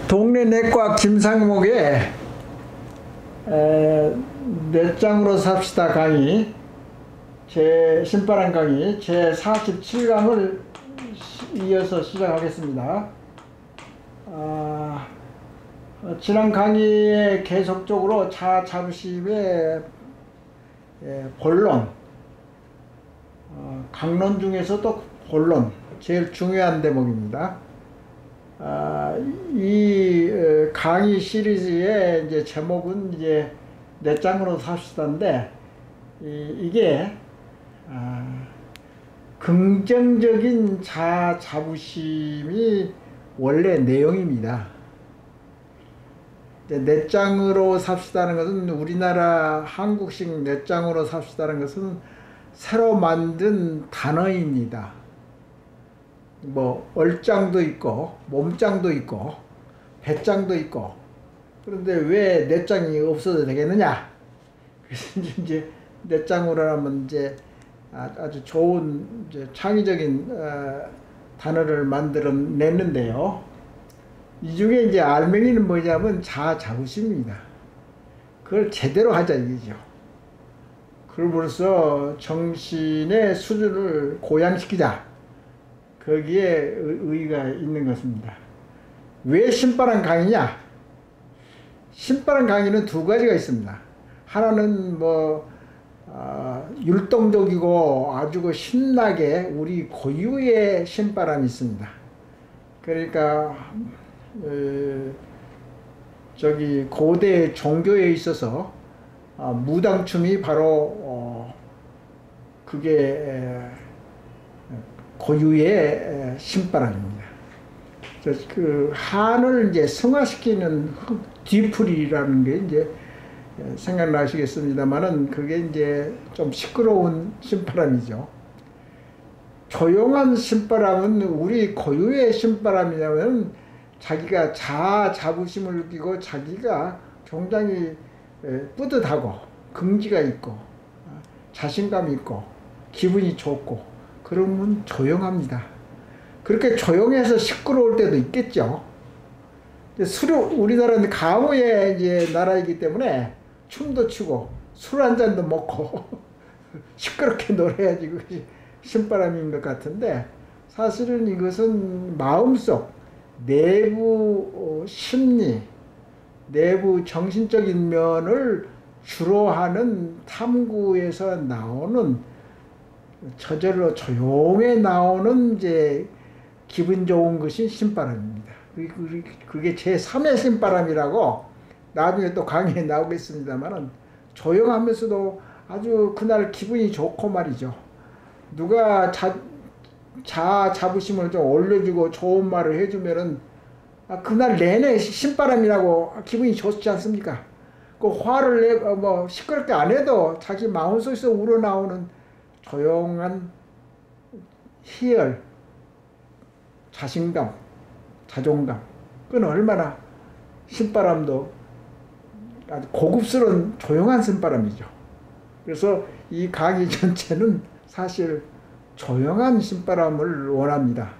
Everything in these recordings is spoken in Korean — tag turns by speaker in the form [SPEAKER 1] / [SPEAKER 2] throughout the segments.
[SPEAKER 1] 동네 내과 김상목의 넷장으로 삽시다 강의, 제 신바람 강의 제 47강을 이어서 시작하겠습니다. 지난 강의에 계속적으로 자아자부심의 본론, 강론 중에서도 본론, 제일 중요한 대목입니다. 이 강의 시리즈의 이제 제목은 이제 넷장으로 삽시다인데, 이게 긍정적인 자아자부심이 원래 내용입니다. 넷장으로 삽시다는 것은, 우리나라 한국식 넷장으로 삽시다는 것은 새로 만든 단어입니다. 뭐 얼장도 있고 몸장도 있고 배장도 있고, 그런데 왜 넷장이 없어도 되겠느냐? 그래서 이제 넷장으로 하면 이제 아주 좋은 이제 창의적인 단어를 만들어 냈는데요. 이 중에 이제 알맹이는 뭐냐면 자아자부심입니다. 그걸 제대로 하자 이거죠. 그럼으로써 정신의 수준을 고양시키자, 거기에 의의가 있는 것입니다. 왜 신바람 강의냐? 신바람 강의는 두 가지가 있습니다. 하나는 율동적이고 아주 신나게 우리 고유의 신바람이 있습니다. 그러니까 저기 고대 종교에 있어서 무당춤이 바로 그게 고유의 신바람입니다. 그 한을 이제 성화시키는 뒤풀이라는 게 이제 생각나시겠습니다만은, 그게 이제 좀 시끄러운 신바람이죠. 조용한 신바람은 우리 고유의 신바람이냐면, 자기가 자아자부심을 느끼고 자기가 굉장히 뿌듯하고 긍지가 있고 자신감이 있고 기분이 좋고 그러면 조용합니다. 그렇게 조용해서 시끄러울 때도 있겠죠. 우리나라는 가무의 이제 나라이기 때문에 춤도 추고 술 한 잔도 먹고 시끄럽게 놀아야지 그것이 신바람인 것 같은데, 사실은 이것은 마음속 내부 심리, 내부 정신적인 면을 주로 하는 탐구에서 나오는, 저절로 조용해 나오는 이제 기분 좋은 것이 신바람입니다. 그게 제3의 신바람이라고 나중에 또 강의에 나오겠습니다만은, 조용하면서도 아주 그날 기분이 좋고 말이죠. 누가 자부심을 좀 올려주고 좋은 말을 해주면은 그날 내내 신바람이라고 기분이 좋지 않습니까? 그 화를 내고 시끄럽게 안 해도 자기 마음속에서 우러나오는 조용한 희열, 자신감, 자존감, 그건 얼마나 신바람도 아주 고급스러운 조용한 신바람이죠. 그래서 이 강의 전체는 사실 조용한 신바람을 원합니다.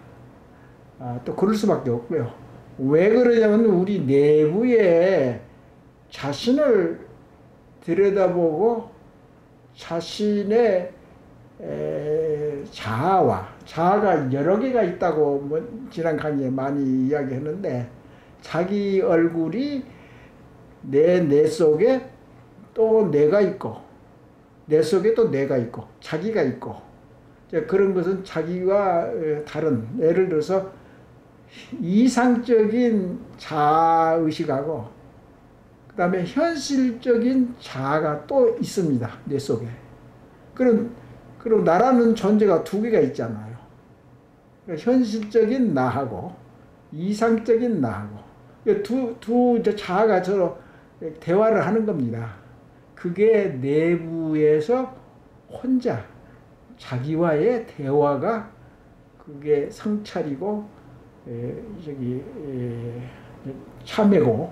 [SPEAKER 1] 또 그럴 수밖에 없고요. 왜 그러냐면, 우리 내부에 자신을 들여다보고 자신의 자아가 여러 개가 있다고 지난 강의에 많이 이야기했는데, 자기 얼굴이 내 속에 또 내가 있고, 내 속에 또 내가 있고 자기가 있고, 그런 것은 자기와 다른, 예를 들어서 이상적인 자아의식하고 그 다음에 현실적인 자아가 또 있습니다. 내 속에. 그럼 나라는 존재가 두 개가 있잖아요. 그러니까 현실적인 나하고 이상적인 나하고 두 자아가 서로 대화를 하는 겁니다. 그게 내부에서 혼자 자기와의 대화가 그게 성찰이고 참회고,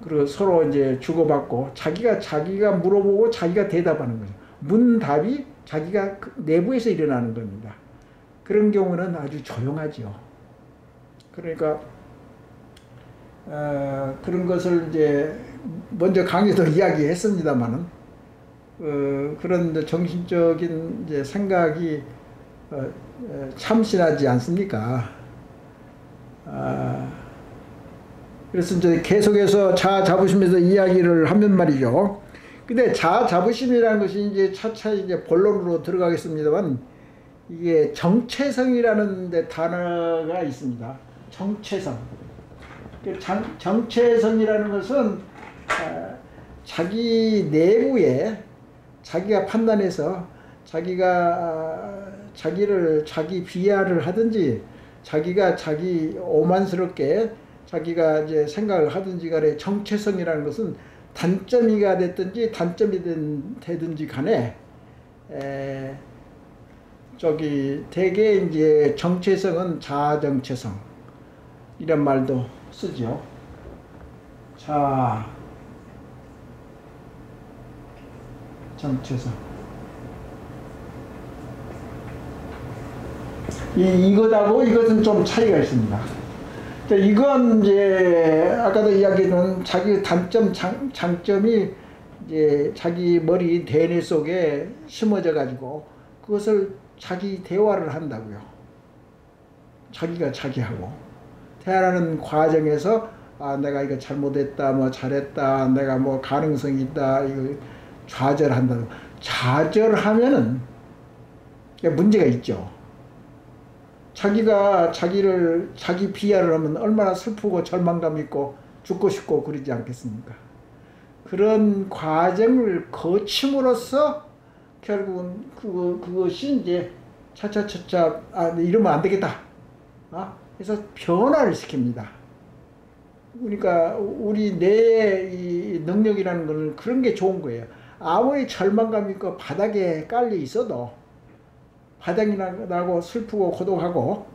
[SPEAKER 1] 그리고 서로 이제 주고받고 자기가 물어보고 자기가 대답하는 거죠. 문답이 자기가 그 내부에서 일어나는 겁니다. 그런 경우는 아주 조용하죠. 그러니까 그런 것을 이제 먼저 강의도 이야기했습니다만은 그런 정신적인 이제 생각이 참신하지 않습니까? 그래서 이제 계속해서 자아 자부심에서 이야기를 하면 말이죠. 근데 자아 자부심이라는 것이 이제 차차 이제 본론으로 들어가겠습니다만, 이게 정체성이라는 데 단어가 있습니다. 정체성. 정체성이라는 것은 자기 내부에 자기가 판단해서 자기를 자기 비하를 하든지 자기가 자기 오만스럽게 자기가 이제 생각을 하든지 간에 정체성이라는 것은 단점이가 됐든지 단점이 되든지 간에 대개 이제 정체성은 자아정체성 이런 말도 쓰죠. 정체성. 이것하고 이것은 좀 차이가 있습니다. 이건 이제 아까도 이야기했던 자기 단점, 장점이 이제 자기 머리 대뇌 속에 심어져 가지고 그것을 자기 대화를 한다고요. 자기가 자기하고 대화하는 과정에서 내가 이거 잘못했다, 뭐 잘했다, 내가 뭐 가능성이 있다, 이거 좌절한다. 좌절하면은 문제가 있죠. 자기가 자기 비하를 하면 얼마나 슬프고 절망감 있고 죽고 싶고 그러지 않겠습니까? 그런 과정을 거침으로써 결국은 그것이 이제 차차차차 이러면 안 되겠다. 그래서 변화를 시킵니다. 그러니까 우리 뇌의 이 능력이라는 것은 그런 게 좋은 거예요. 아무리 절망감 있고 바닥에 깔려 있어도 바닥이 나고 슬프고 고독하고,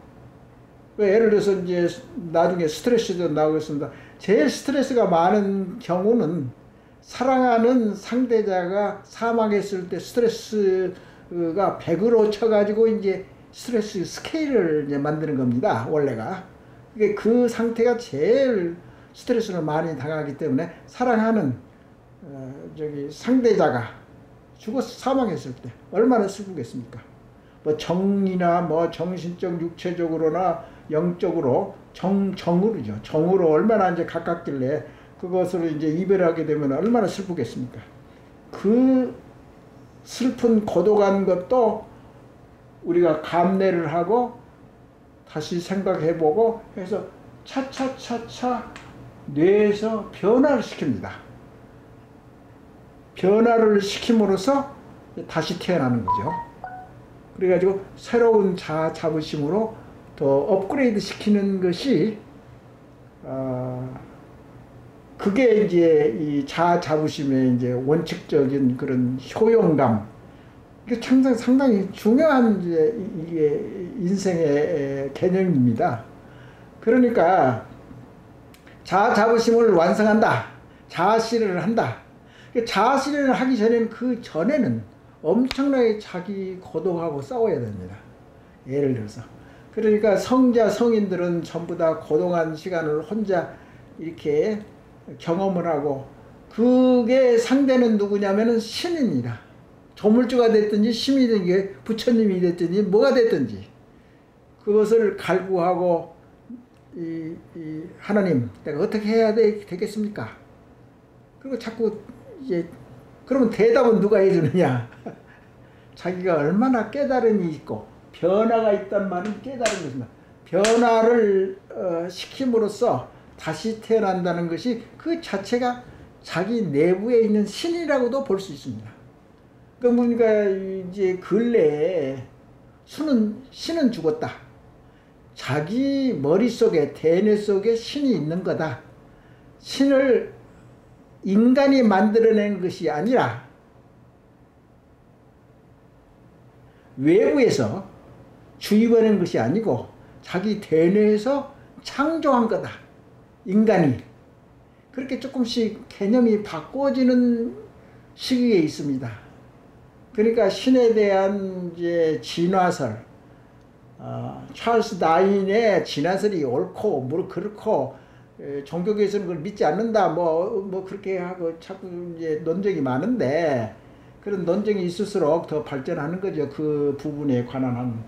[SPEAKER 1] 예를 들어서 이제 나중에 스트레스도 나오겠습니다. 제일 스트레스가 많은 경우는 사랑하는 상대자가 사망했을 때 스트레스가 100으로 쳐가지고 이제 스트레스 스케일을 이제 만드는 겁니다. 원래가. 그 상태가 제일 스트레스를 많이 당하기 때문에 사랑하는 상대자가 죽어서 사망했을 때 얼마나 슬프겠습니까? 뭐 정이나 뭐 정신적, 육체적으로나 영적으로 정으로죠. 정으로 얼마나 이제 가깝길래 그것을 이제 이별하게 되면 얼마나 슬프겠습니까? 그 슬픈 고독한 것도 우리가 감내를 하고 다시 생각해보고 해서 차차차차 뇌에서 변화를 시킵니다. 변화를 시킴으로써 다시 태어나는 거죠. 그래가지고 새로운 자아 자부심으로 더 업그레이드 시키는 것이 그게 이제 이 자아 자부심의 이제 원칙적인 그런 효용감. 이게 상당히 중요한 이게 인생의 개념입니다. 그러니까 자아 자부심을 완성한다. 자아 실현을 한다. 자아 실현을 하기 전에는 그 전에는 엄청나게 자기 고독하고 싸워야 됩니다. 예를 들어서. 그러니까 성자, 성인들은 전부 다 고독한 시간을 혼자 이렇게 경험을 하고, 그게 상대는 누구냐면은 신입니다. 조물주가 됐든지 신이 된 부처님이 됐든지 뭐가 됐든지 그것을 갈구하고 이 하나님 내가 어떻게 해야 되겠습니까? 그리고 자꾸 이제 그러면 대답은 누가 해주느냐? 자기가 얼마나 깨달음이 있고 변화가 있단 말은 깨달은 것입니다. 변화를 시킴으로써 다시 태어난다는 것이 그 자체가 자기 내부에 있는 신이라고도 볼 수 있습니다. 그러니까 이제 근래에 신은 죽었다. 자기 머릿속에 대뇌 속에 신이 있는 거다. 신을 인간이 만들어낸 것이 아니라 외부에서 주입하는 것이 아니고 자기 대뇌에서 창조한 거다. 인간이. 그렇게 조금씩 개념이 바꿔지는 시기에 있습니다. 그러니까 신에 대한 이제 진화설, 찰스 다윈의 진화설이 옳고 뭐 그렇고 종교계에서는 그걸 믿지 않는다 뭐 그렇게 하고 자꾸 이제 논쟁이 많은데, 그런 논쟁이 있을수록 더 발전하는 거죠. 그 부분에 관한 한.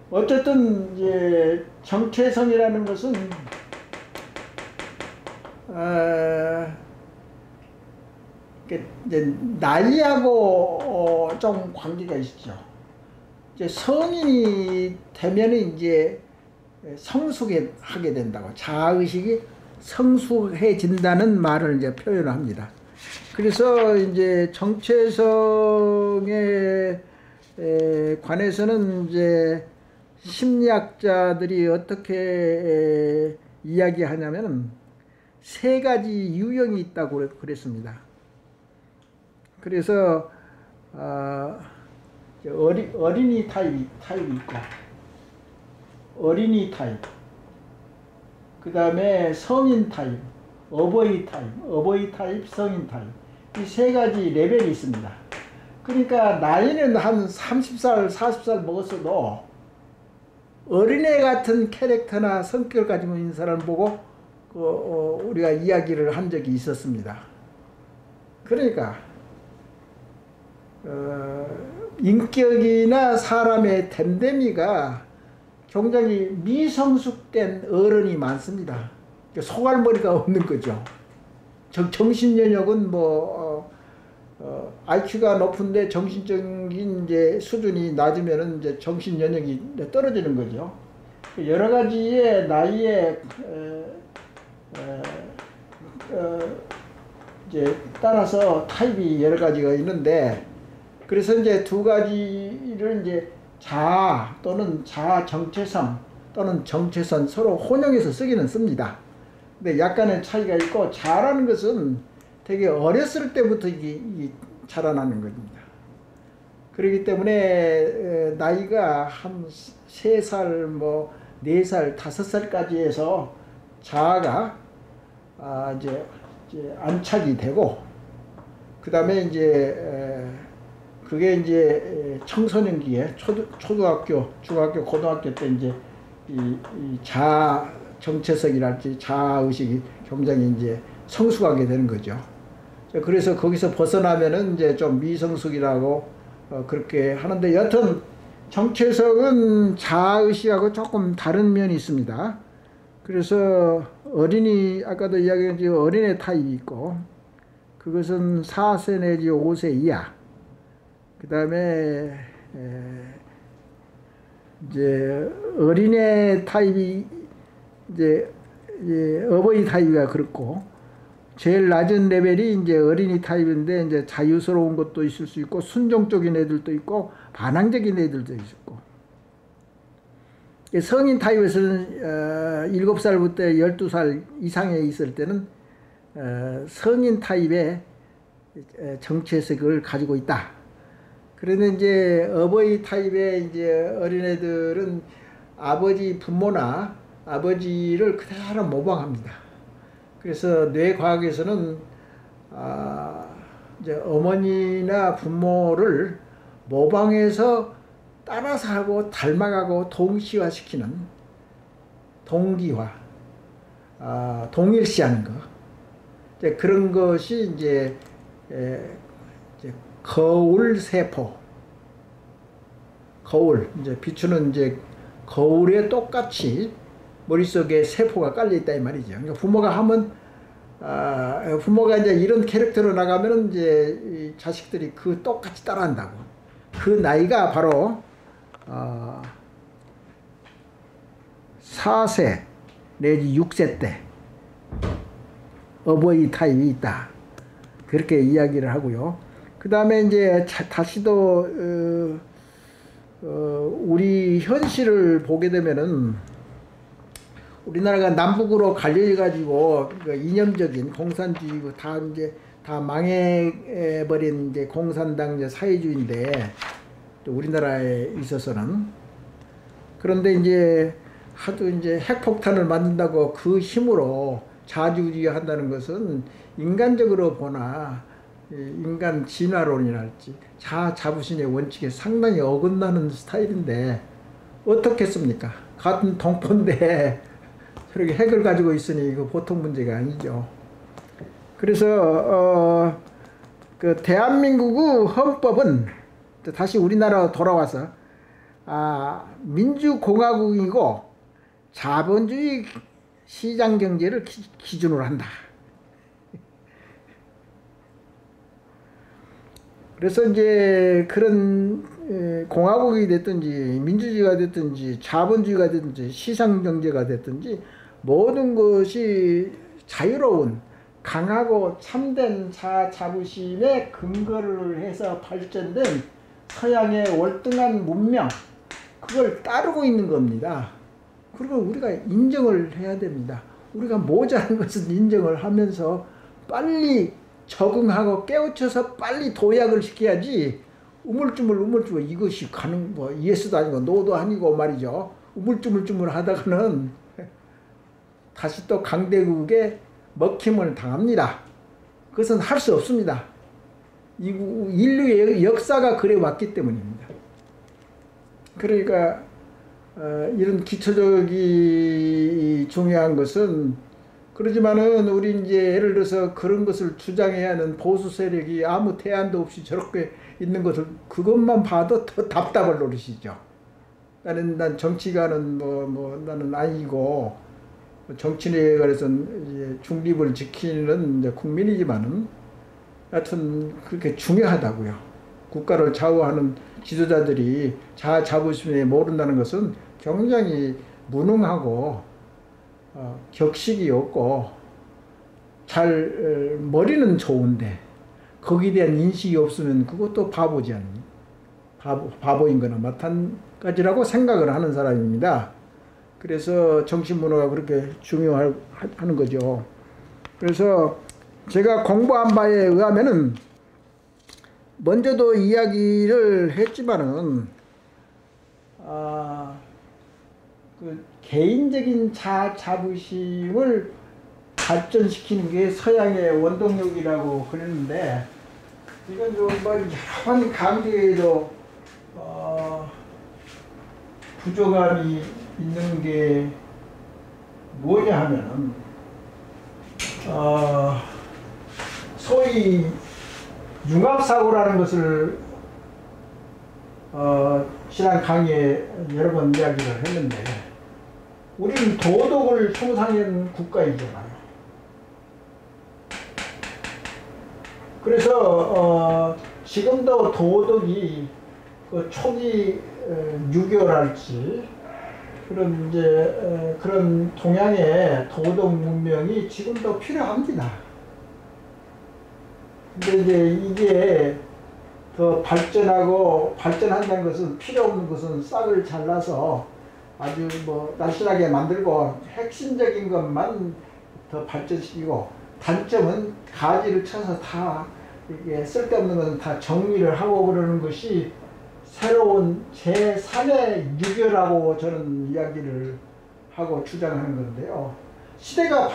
[SPEAKER 1] 어쨌든 이제 정체성이라는 것은 이제 나이하고 좀 관계가 있죠. 이제 성인이 되면은 이제 성숙하게 된다고, 자아의식이 성숙해진다는 말을 이제 표현합니다. 그래서 이제 정체성에 관해서는 이제 심리학자들이 어떻게 이야기하냐면은 세 가지 유형이 있다고 그랬습니다. 그래서 어린이 타입이 있고, 어린이 타입, 그 다음에 성인 타입, 어버이 타입, 성인 타입, 이 세 가지 레벨이 있습니다. 그러니까 나이는 한 30살, 40살 먹었어도 어린애 같은 캐릭터나 성격을 가지고 있는 사람을 보고 우리가 이야기를 한 적이 있었습니다. 그러니까 인격이나 사람의 됨됨이가 굉장히 미성숙된 어른이 많습니다. 소갈머리가 없는 거죠. 정신연령은 IQ가 높은데 정신적인 이제 수준이 낮으면은 이제 정신연령이 떨어지는 거죠. 여러 가지의 나이에 이제 따라서 타입이 여러 가지가 있는데, 그래서 이제 두 가지를 이제 자아 또는 자아 정체성 또는 정체성 서로 혼용해서 쓰기는 씁니다. 근데 약간의 차이가 있고, 자라는 것은 되게 어렸을 때부터 이게 자라나는 겁니다. 그렇기 때문에 나이가 한 3살, 4살, 5살까지 해서 자아가 이제 안착이 되고, 그 다음에 이제 그게 이제 청소년기에 초등학교, 중학교, 고등학교 때 이제 이 자아 정체성이랄지 자아 의식이 굉장히 이제 성숙하게 되는 거죠. 그래서 거기서 벗어나면은 이제 좀 미성숙이라고 그렇게 하는데, 여튼 정체성은 자아 의식하고 조금 다른 면이 있습니다. 그래서 어린이, 아까도 이야기했지, 어린애 타입이 있고, 그것은 4세 내지 5세 이하. 그 다음에 이제 어린애 타입이 이제 어버이 타입이가 그렇고, 제일 낮은 레벨이 이제 어린이 타입인데, 이제 자유스러운 것도 있을 수 있고, 순종적인 애들도 있고, 반항적인 애들도 있고. 성인 타입에서는 7살부터 12살 이상에 있을 때는 성인 타입의 정체성을 가지고 있다. 그런데 이제 어버이 타입의 이제 어린애들은 부모나 아버지를 그대로 모방합니다. 그래서 뇌과학에서는 이제 어머니나 부모를 모방해서 따라서 하고 닮아가고 동시화시키는 동기화, 동일시하는 거, 이제 그런 것이 이제 거울 세포, 거울, 이제 비추는 이제 거울에 똑같이 머릿속에 세포가 깔려 있다 이 말이죠. 그러니까 부모가 이제 이런 캐릭터로 나가면은 이제 이 자식들이 그 똑같이 따라한다고. 그 나이가 바로 4세 내지 6세 때 어버이 타입이 있다. 그렇게 이야기를 하고요. 그 다음에 이제 다시 또 우리 현실을 보게 되면은, 우리나라가 남북으로 갈려가지고 이념적인 공산주의고 다 망해버린 이제 공산당 이제 사회주의인데, 또 우리나라에 있어서는. 그런데 이제 하도 이제 핵폭탄을 만든다고 그 힘으로 좌지우지한다는 것은 인간적으로 보나 인간 진화론이랄지 자아자부심의 원칙에 상당히 어긋나는 스타일인데 어떻겠습니까? 같은 동포인데 저렇게 핵을 가지고 있으니 이거 보통 문제가 아니죠. 그래서 그 대한민국의 헌법은 다시 우리나라로 돌아와서 민주공화국이고 자본주의 시장경제를 기준으로 한다. 그래서 이제 그런 공화국이 됐든지 민주주의가 됐든지 자본주의가 됐든지 시장경제가 됐든지 모든 것이 자유로운 강하고 참된 자부심에 근거를 해서 발전된 서양의 월등한 문명, 그걸 따르고 있는 겁니다. 그리고 우리가 인정을 해야 됩니다. 우리가 모자란 것은 인정을 하면서 빨리 적응하고 깨우쳐서 빨리 도약을 시켜야지, 우물쭈물 이것이 가능, 예스도 아니고 노도 아니고 말이죠. 우물쭈물 하다가는 다시 또 강대국에 먹힘을 당합니다. 그것은 할 수 없습니다. 인류의 역사가 그래 왔기 때문입니다. 그러니까 이런 기초적이 중요한 것은, 그러지만은 우리 이제 예를 들어서 그런 것을 주장해야 하는 보수 세력이 아무 대안도 없이 저렇게 있는 것을 그것만 봐도 더 답답을 노리시죠. 난 정치가는 나는 아니고 정치에 관해서는 중립을 지키는 이제 국민이지만은 하여튼 그렇게 중요하다고요. 국가를 좌우하는 지도자들이 자부심에 모른다는 것은 굉장히 무능하고 격식이 없고 머리는 좋은데 거기에 대한 인식이 없으면 그것도 바보지 않니? 바보인 거나 마찬가지라고 생각을 하는 사람입니다. 그래서 정신문화가 그렇게 중요하는 거죠. 그래서 제가 공부한 바에 의하면은 먼저도 이야기를 했지만은 그 개인적인 자부심을 발전시키는 게 서양의 원동력이라고 그랬는데, 이건 좀 여러 번 강조해도 부족함이 있는 게 뭐냐 하면은 소위 융합사고라는 것을 지난 강의에 여러 번 이야기를 했는데, 우리는 도덕을 총상한 국가이잖아요. 그래서 지금도 도덕이 그 초기 유교랄지 그런 이제 그런 동양의 도덕 문명이 지금도 필요합니다. 근데 이제 이게 더 발전한다는 것은, 필요 없는 것은 싹을 잘라서 아주 날씬하게 만들고 핵심적인 것만 더 발전시키고, 단점은 가지를 쳐서 다 이게 쓸데없는 것은 다 정리를 하고 그러는 것이 새로운 제3의 유교라고 저는 이야기를 하고 주장하는 건데요. 시대가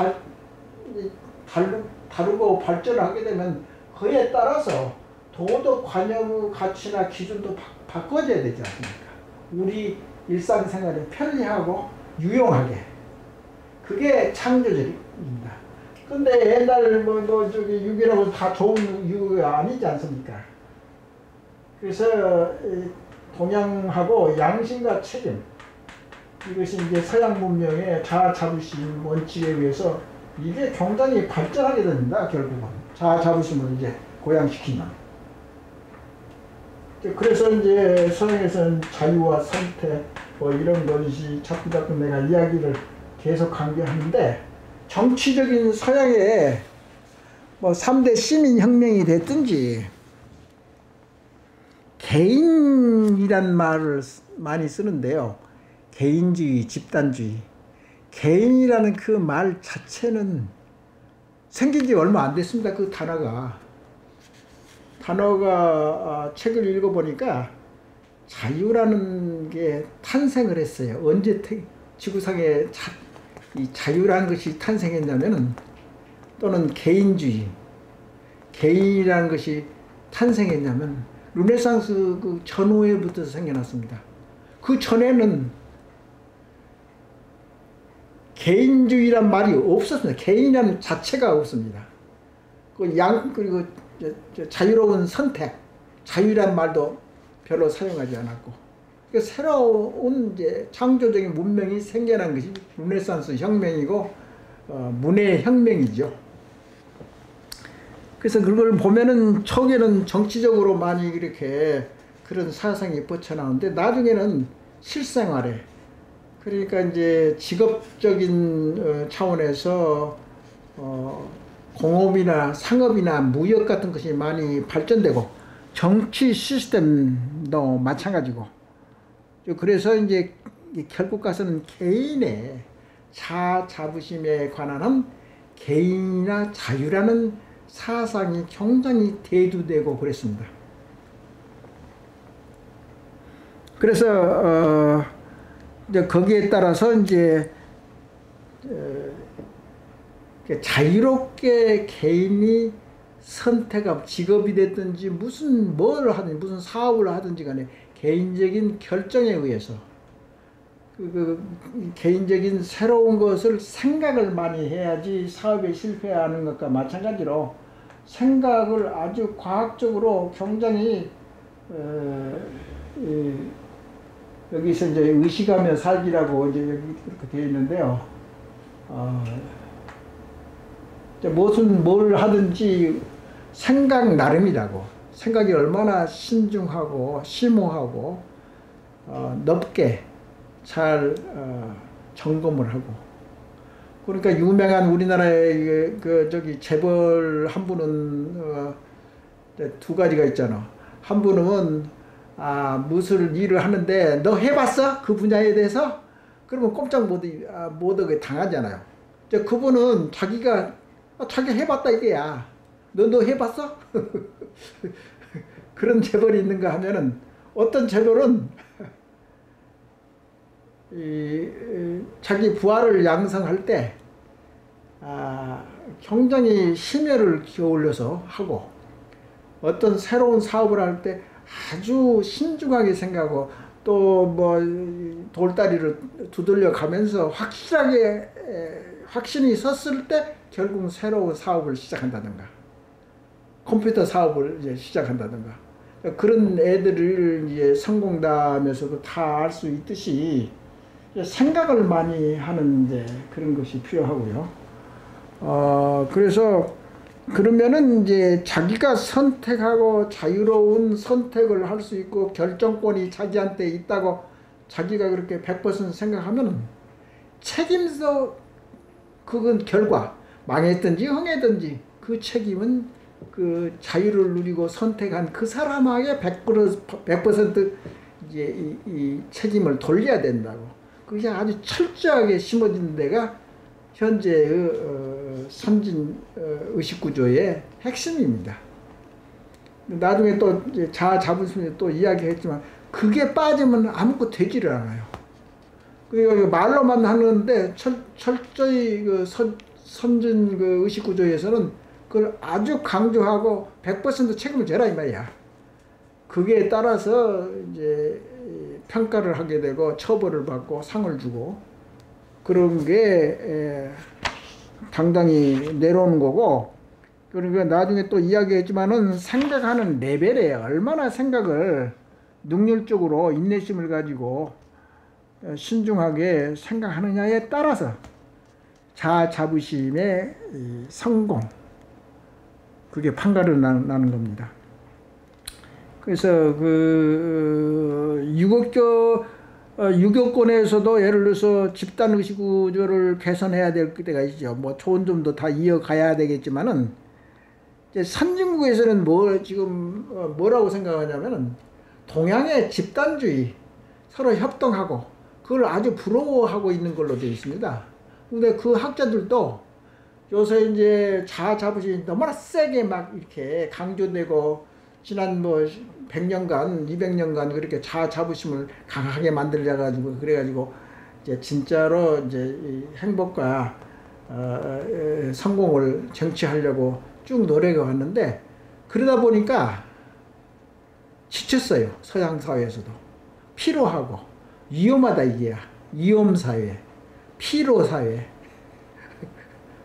[SPEAKER 1] 다르고 발전하게 되면 그에 따라서 도덕 관념 가치나 기준도 바꿔줘야 되지 않습니까? 우리 일상생활에 편리하고 유용하게. 그게 창조적입니다. 근데 옛날 유교라고 다 좋은 유교가 아니지 않습니까? 그래서 동양하고 양심과 책임, 이것이 이제 서양 문명의 자아자부심 원칙에 의해서 이게 굉장히 발전하게 됩니다. 결국은 자아자부심을 이제 고양시키면. 그래서 이제 서양에서는 자유와 선택 이런 것이 자꾸 내가 이야기를 계속 강조하는데, 정치적인 서양의 3대 시민혁명이 됐든지 개인이란 말을 많이 쓰는데요. 개인주의, 집단주의. 개인이라는 그 말 자체는 생긴 지 얼마 안 됐습니다. 그 단어가 책을 읽어보니까 자유라는 게 탄생을 했어요. 언제 지구상에 이 자유라는 것이 탄생했냐면은, 또는 개인주의. 개인이라는 것이 탄생했냐면 르네상스 그 전후에부터 생겨났습니다. 그 전에는 개인주의란 말이 없었습니다. 개인이라는 자체가 없습니다. 그리고 자유로운 선택, 자유란 말도 별로 사용하지 않았고, 새로운 이제 창조적인 문명이 생겨난 것이 르네상스 혁명이고, 문의 혁명이죠. 그래서 그걸 보면은 초기에는 정치적으로 많이 이렇게 그런 사상이 뻗쳐나오는데 나중에는 실생활에, 그러니까 이제 직업적인 차원에서 공업이나 상업이나 무역 같은 것이 많이 발전되고 정치 시스템도 마찬가지고, 그래서 이제 결국 가서는 개인의 자부심에 관한 개인이나 자유라는 사상이 굉장히 대두되고 그랬습니다. 그래서 이제 거기에 따라서 이제 자유롭게 개인이 선택하고 직업이 됐든지 뭘 하든지 무슨 사업을 하든지 간에 개인적인 결정에 의해서 개인적인 새로운 것을 생각을 많이 해야지 사업에 실패하는 것과 마찬가지로 생각을 아주 과학적으로 굉장히 여기서 이제 의식하며 살기라고 이제 여기 이렇게 되어 있는데요. 뭘 하든지 생각 나름이라고, 생각이 얼마나 신중하고 심오하고 넓게 잘 점검을 하고, 그러니까 유명한 우리나라의 재벌 한 분은 두 가지가 있잖아. 한 분은 무슨 일을 하는데 너 해봤어? 그 분야에 대해서? 그러면 꼼짝 못하게 당하잖아요. 그분은 자기가 해봤다 이게야. 너 해봤어? 그런 재벌이 있는가 하면은, 어떤 재벌은 자기 부하를 양성할 때 굉장히 심혈을 기울여서 하고, 어떤 새로운 사업을 할 때 아주 신중하게 생각하고, 또 뭐 돌다리를 두들려 가면서 확신이 섰을 때 결국 새로운 사업을 시작한다든가, 컴퓨터 사업을 이제 시작한다든가, 그런 애들을 이제 성공담에서도 다 알 수 있듯이 생각을 많이 하는 이제 그런 것이 필요하고요. 그래서 그러면은 이제 자기가 선택하고 자유로운 선택을 할 수 있고 결정권이 자기한테 있다고 자기가 그렇게 100% 생각하면 책임서, 그건 결과, 망했든지 흥했든지 그 책임은 그 자유를 누리고 선택한 그 사람에게 100% 이제 이 책임을 돌려야 된다고. 그게 아주 철저하게 심어진 데가 현재의 선진 의식구조의 핵심입니다. 나중에 또 자아자부심에 또 이야기했지만 그게 빠지면 아무것도 되지를 않아요. 그리고 말로만 하는데 철저히 그 선진 그 의식구조에서는 그걸 아주 강조하고 100% 책임을 져라 이 말이야. 그게 따라서 이제 평가를 하게 되고 처벌을 받고 상을 주고 그런 게 당당히 내려오는 거고, 그러니까 나중에 또 이야기했지만은 생각하는 레벨에 얼마나 생각을 능률적으로 인내심을 가지고 신중하게 생각하느냐에 따라서 자아자부심의 성공, 그게 판가름 나는 겁니다. 그래서 그 유교권에서도 예를 들어서 집단 의식 구조를 개선해야 될 때가 있죠. 뭐 좋은 점도 다 이어가야 되겠지만은, 이제 선진국에서는 지금 뭐라고 생각하냐면은 동양의 집단주의, 서로 협동하고 그걸 아주 부러워하고 있는 걸로 되어 있습니다. 근데 그 학자들도 요새 이제 자아자부심이 너무나 세게 막 이렇게 강조되고, 지난 뭐 100년간, 200년간 그렇게 자아자부심을 강하게 만들어가지고, 그래가지고 이제 진짜로 이제 행복과 성공을 쟁취하려고 쭉 노력해 왔는데, 그러다 보니까 지쳤어요. 서양 사회에서도. 피로하고 위험하다 이게야. 위험사회, 피로사회.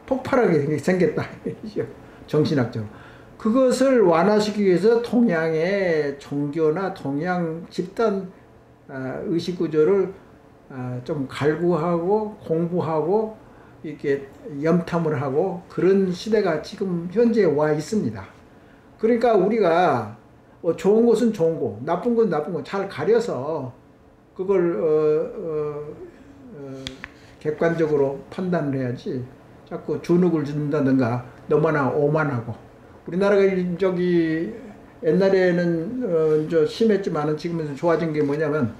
[SPEAKER 1] 폭발하게 생겼다. 정신학적으로. 그것을 완화시키기 위해서 동양의 종교나 동양 집단 의식구조를 좀 갈구하고 공부하고 이렇게 염탐을 하고 그런 시대가 지금 현재 와 있습니다. 그러니까 우리가 좋은 것은 좋은 거, 나쁜 건 나쁜 거 잘 가려서 그걸 객관적으로 판단을 해야지 자꾸 주눅을 준다든가 너무나 오만하고. 우리나라가 저기 옛날에는 저 심했지만은 지금은 좋아진 게 뭐냐면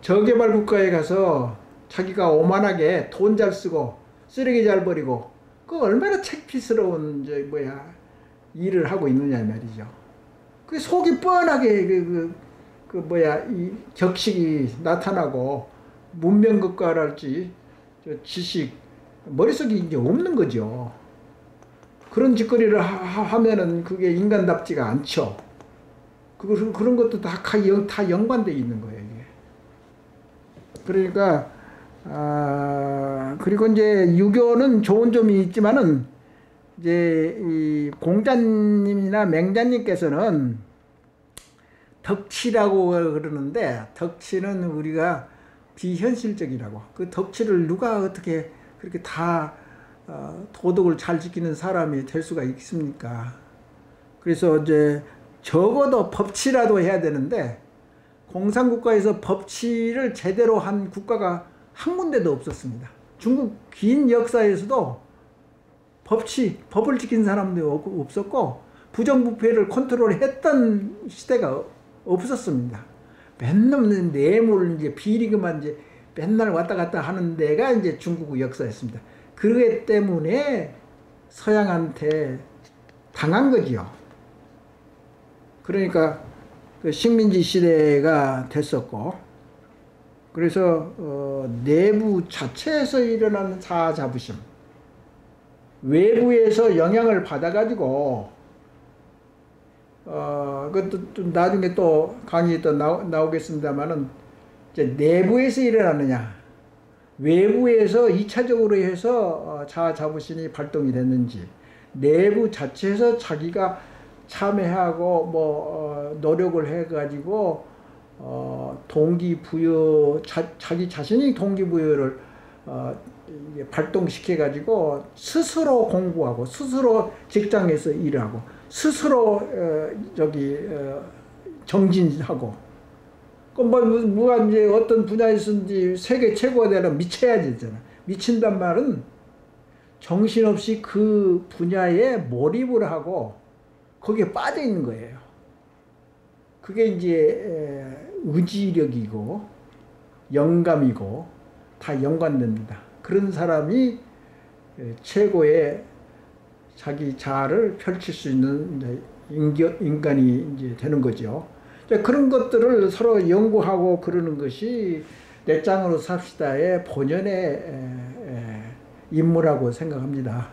[SPEAKER 1] 저개발 국가에 가서 자기가 오만하게 돈 잘 쓰고 쓰레기 잘 버리고 그 얼마나 창피스러운 일을 하고 있느냐 말이죠. 그 속이 뻔하게 이 격식이 나타나고 문명국가랄지 지식 머릿속에 이제 없는 거죠. 그런 짓거리를 하면은 그게 인간답지가 않죠. 그런 것도 다 연관되어 있는 거예요, 이게. 그러니까, 그리고 이제 유교는 좋은 점이 있지만은, 이제 이 공자님이나 맹자님께서는 덕치라고 그러는데, 덕치는 우리가 비현실적이라고. 그 덕치를 누가 어떻게 그렇게 다 도덕을 잘 지키는 사람이 될 수가 있습니까? 그래서 이제 적어도 법치라도 해야 되는데 공산국가에서 법치를 제대로 한 국가가 한 군데도 없었습니다. 중국 긴 역사에서도 법을 지킨 사람도 없었고 부정부패를 컨트롤했던 시대가 없었습니다. 맨날 뇌물 이제 비리그만 이제 맨날 왔다 갔다 하는 데가 이제 중국 역사였습니다. 그러기 때문에 서양한테 당한 거지요. 그러니까 그 식민지 시대가 됐었고, 그래서 내부 자체에서 일어나는 자아자부심, 외부에서 영향을 받아가지고 그것도 좀 나중에 또 강의 또 나오겠습니다만은 이제 내부에서 일어나느냐, 외부에서 2차적으로 해서 자아자부심이 발동이 됐는지, 내부 자체에서 자기가 참여하고 노력을 해가지고 동기부여, 자기 자신이 동기부여를 발동시켜가지고 스스로 공부하고 스스로 직장에서 일하고 스스로 정진하고. 누가 이제 어떤 분야에서든지 세계 최고가 되려면 미쳐야 되잖아. 미친단 말은 정신없이 그 분야에 몰입을 하고 거기에 빠져 있는 거예요. 그게 이제 의지력이고 영감이고 다 연관됩니다. 그런 사람이 최고의 자기 자아를 펼칠 수 있는 인간이 이제 되는 거죠. 그런 것들을 서로 연구하고 그러는 것이 내 짱으로 삽시다의 본연의 임무라고 생각합니다.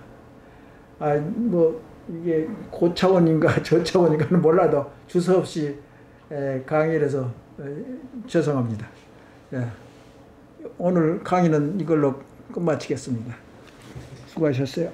[SPEAKER 1] 이게 고차원인가 저차원인가는 몰라도 주저없이 강의를 해서 죄송합니다. 오늘 강의는 이걸로 끝마치겠습니다. 수고하셨어요.